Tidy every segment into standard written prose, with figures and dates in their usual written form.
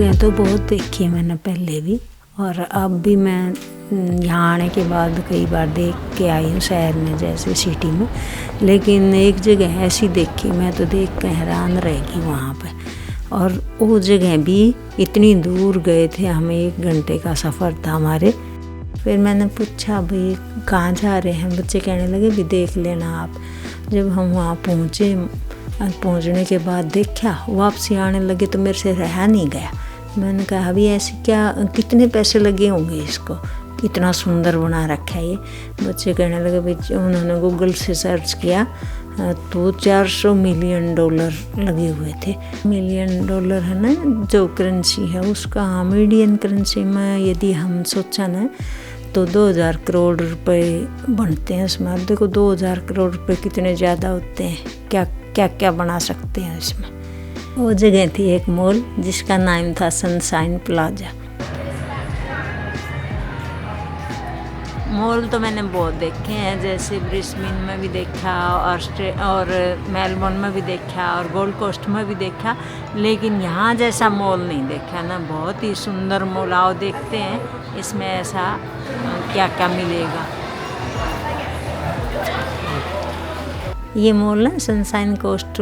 जगह तो बहुत देखी है मैंने पहले भी, और अब भी मैं यहाँ आने के बाद कई बार देख के आई हूँ शहर में, जैसे सिटी में। लेकिन एक जगह ऐसी देखी, मैं तो देख के हैरान रहेगी वहाँ पे। और वो जगह भी इतनी दूर गए थे, हमें 1 घंटे का सफ़र था हमारे। फिर मैंने पूछा भाई कहाँ जा रहे हैं, बच्चे कहने लगे भी देख लेना आप। जब हम वहाँ पहुँचे, पहुँचने के बाद देखा, वापसी आने लगे तो मेरे से रहा नहीं गया। मैंने कहा अभी ऐसे क्या, कितने पैसे लगे होंगे इसको, इतना सुंदर बना रखा है ये। बच्चे कहने लगे भाई, उन्होंने गूगल से सर्च किया तो $400 मिलियन लगे हुए थे। मिलियन डॉलर है ना जो करेंसी है उसका, इंडियन करेंसी में यदि हम सोचा ना तो 2000 करोड़ रुपए बनते हैं इसमें। अब देखो 2000 करोड़ रुपए कितने ज़्यादा होते हैं, क्या क्या क्या बना सकते हैं इसमें। वो जगह थी एक मॉल जिसका नाम था सनशाइन प्लाजा। मॉल तो मैंने बहुत देखे हैं, जैसे ब्रिस्बेन में भी देखा और मेलबोर्न में भी देखा और गोल्ड कोस्ट में भी देखा, लेकिन यहाँ जैसा मॉल नहीं देखा ना। बहुत ही सुंदर मॉल, आओ देखते हैं इसमें ऐसा क्या क्या मिलेगा। ये मॉल ना सनशाइन कोस्ट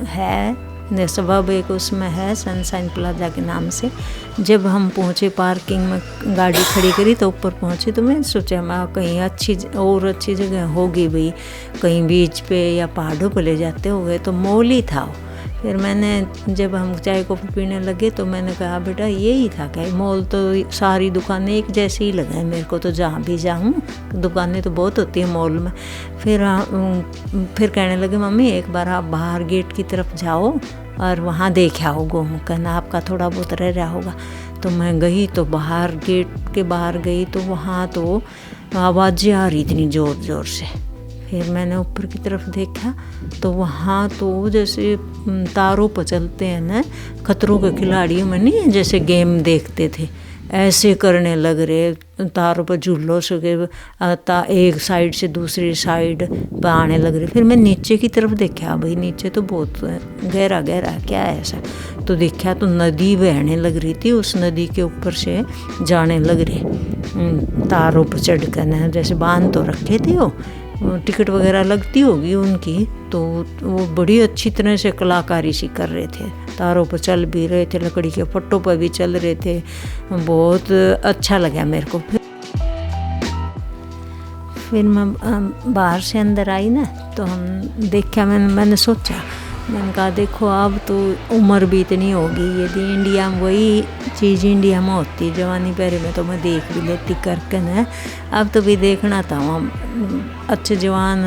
है, सबब एक उसमें है सनशाइन प्लाजा के नाम से। जब हम पहुँचे पार्किंग में गाड़ी खड़ी करी तो ऊपर पहुँचे, तो मैं सोचा मैं कहीं अच्छी जगह होगी भाई, कहीं बीच पे या पहाड़ों पे ले जाते हो गए, तो मॉल ही था। फिर मैंने जब हम चाय कॉफ़ी पीने लगे तो मैंने कहा बेटा यही था क्या, मॉल तो सारी दुकानें एक जैसी ही लगा है मेरे को, तो जहाँ भी जाऊँ दुकानें तो बहुत होती है मॉल में। फिर कहने लगे मम्मी एक बार आप बाहर गेट की तरफ जाओ और वहाँ देखा हो घूम, कहना आपका थोड़ा बहुत रह रहा होगा। तो मैं गई तो बाहर गेट के बाहर गई तो वहाँ तो आवाज़ें आ रही इतनी ज़ोर ज़ोर से। फिर मैंने ऊपर की तरफ देखा तो वहाँ तो जैसे तारों पर चलते हैं ना, खतरों के खिलाड़ियों में नहीं जैसे गेम देखते थे, ऐसे करने लग रहे, तारों पर झूलों से एक साइड से दूसरी साइड पर आने लग रहे। फिर मैं नीचे की तरफ देखा, भाई नीचे तो बहुत गहरा गहरा क्या है ऐसा, तो देखा तो नदी बहने लग रही थी, उस नदी के ऊपर से जाने लग रहे तारों पर चढ़ कर, जैसे बांध तो रखे थे वो, टिकट वगैरह लगती होगी उनकी, तो वो बड़ी अच्छी तरह से कलाकारी सी कर रहे थे, तारों पर चल भी रहे थे, लकड़ी के पट्टों पर भी चल रहे थे। बहुत अच्छा लगा मेरे को। फिर मैं बाहर से अंदर आई ना तो हम देखा, मैंने सोचा, मैंने कहा देखो अब तो उम्र भी इतनी होगी, यदि इंडिया में वही चीज़ इंडिया में होती जवानी पहरे में तो मैं देख भी लेती करके ना। अब तो भी देखना था वहाँ अच्छे जवान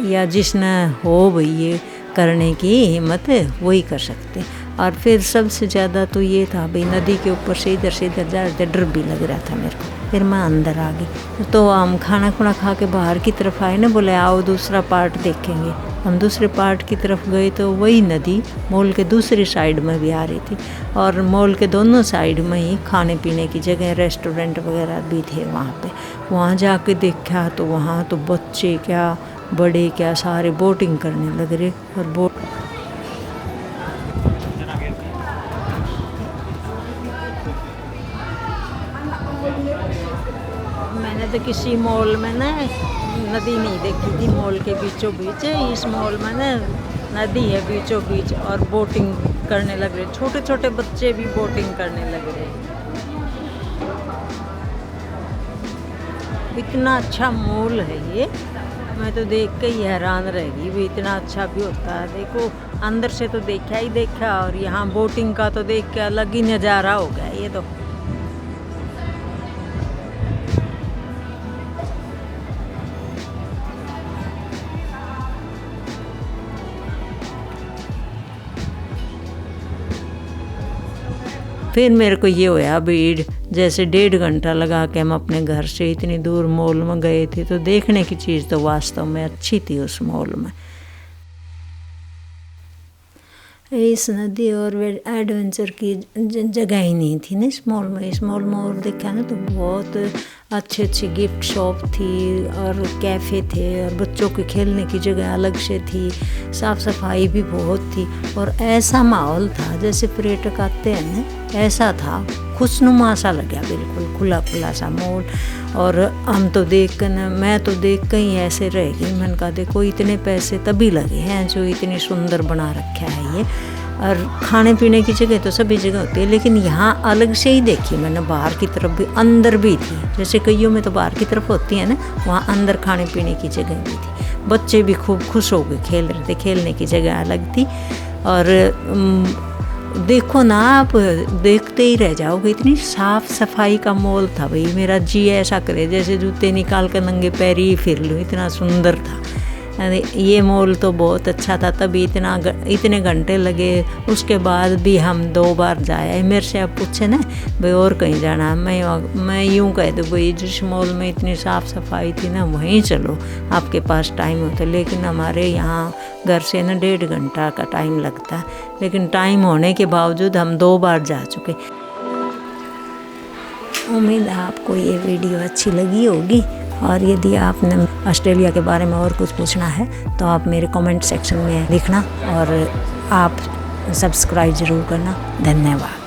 या जिसने हो भाई ये करने की हिम्मत वही कर सकते। और फिर सबसे ज़्यादा तो ये था भाई नदी के ऊपर से इधर जा रहे थे, डर भी लग रहा था मेरे को। फिर मैं अंदर आ गई तो हम खाना खुना खा के बाहर की तरफ आए ना, बोले आओ दूसरा पार्ट देखेंगे। हम दूसरे पार्ट की तरफ गए तो वही नदी मॉल के दूसरी साइड में भी आ रही थी, और मॉल के दोनों साइड में ही खाने पीने की जगह, रेस्टोरेंट वगैरह भी थे वहाँ पे। वहाँ जाके देखा तो वहाँ तो बच्चे क्या बड़े क्या सारे बोटिंग करने लग रहे। और मैंने तो किसी मॉल में ना नदी नहीं देखी थी, मॉल के बीचों बीच। इस मॉल में ना नदी है बीचों बीच और बोटिंग करने लग रहे, छोटे छोटे बच्चे भी बोटिंग करने लग रहे। इतना अच्छा मॉल है ये, मैं तो देख के ही हैरान रह गई भी, इतना अच्छा भी होता है। देखो अंदर से तो देखा ही देखा, और यहाँ बोटिंग का तो देख के अलग ही नज़ारा हो गया ये तो। फिर मेरे को ये होया भीड़, जैसे 1.5 घंटा लगा के हम अपने घर से इतनी दूर मॉल में गए थे, तो देखने की चीज़ तो वास्तव में अच्छी थी उस मॉल में। इस नदी और एडवेंचर की जगह ही नहीं थी ना इस मॉल में। इस मॉल में और देखा ना तो बहुत अच्छी अच्छी गिफ्ट शॉप थी और कैफ़े थे और बच्चों के खेलने की जगह अलग से थी, साफ़ सफाई भी बहुत थी और ऐसा माहौल था जैसे पर्यटक आते हैं ना, ऐसा था, खुशनुमा सा लगा, बिल्कुल खुला खुला सा मॉल। और हम तो देख कर ना, मैं तो देख कर ही ऐसे रह गई, मैंने कहा देखो इतने पैसे तभी लगे हैं जो इतनी सुंदर बना रखा है ये। और खाने पीने की जगह तो सभी जगह होती है, लेकिन यहाँ अलग से ही देखी मैंने, बाहर की तरफ भी, अंदर भी थी, जैसे कईयों में तो बाहर की तरफ होती है ना, वहाँ अंदर खाने पीने की जगह भी थी। बच्चे भी खूब खुश हो गए, खेल रहे थे, खेलने की जगह अलग थी। और देखो ना, आप देखते ही रह जाओगे, इतनी साफ़ सफाई का मॉल था भाई, मेरा जी ऐसा करे जैसे जूते निकाल कर नंगे पैर ही फिर लूँ, इतना सुंदर था। ये मॉल तो बहुत अच्छा था, तभी इतने घंटे लगे। उसके बाद भी हम 2 बार जाए। मेरे से आप पूछे ना भाई और कहीं जाना, मैं यूँ कह दूँ भाई जिस मॉल में इतनी साफ़ सफाई थी ना वहीं चलो, आपके पास टाइम होता। लेकिन हमारे यहाँ घर से ना 1.5 घंटा का टाइम लगता है, लेकिन टाइम होने के बावजूद हम 2 बार जा चुके। उम्मीद है आपको ये वीडियो अच्छी लगी होगी, और यदि आपने ऑस्ट्रेलिया के बारे में और कुछ पूछना है तो आप मेरे कमेंट सेक्शन में लिखना, और आप सब्सक्राइब ज़रूर करना। धन्यवाद।